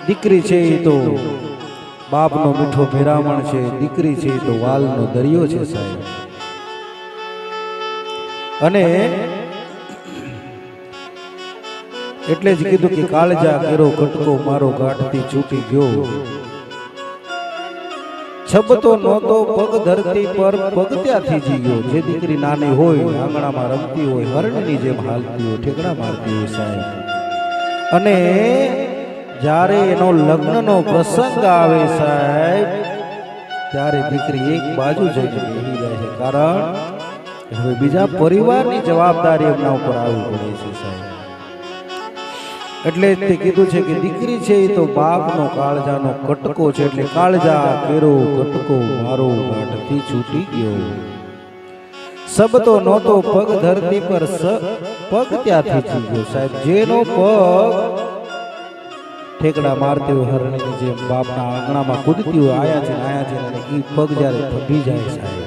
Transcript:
દીકરી છે એ તો બાપનો મીઠો ભેરામણ છે, દીકરી છે એ તો વાલનો દરિયો છે સાહેબ. અને એટલે જ કીધું કે કાળજા કેરો કટકો મારો ગાંઠથી છૂટી ગયો. છબતો નહોતો પગ ધરતી પર પગ ત્યાંથી જી ગયો. જે દીકરી નાની હોય આંગણામાં રમતી હોય, હરણની જેમ હાલતી હોય, ઠેકડા મારતી હોય સાહેબ. અને જ્યારે એનો લગ્નનો પ્રસંગ આવે સાહેબ, ત્યારે દીકરી એક બાજુ જઈને બેસી જાય છે. કારણ હવે બીજા પરિવારની જવાબદારી એમના ઉપર આવવી પડે છે સાહેબ. એટલે તે કીધું છે કે દીકરી છે એ તો બાપનો કાળજાનો કટકો છે. એટલે કાળજા કેરો કટકો મારો ગાંઠથી છૂટી ગયો. સબતો નહોતો પગ ધરતી પર પગ ત્યાંથી જી ગયો સાહેબ. જેનો પગ ઠેકડા મારતી હોય હરણની જેમ બાપના આંગણામાં કૂદતી હોય, આયા છે અને એ પગ જ્યારે થભી જાય સાહેબ,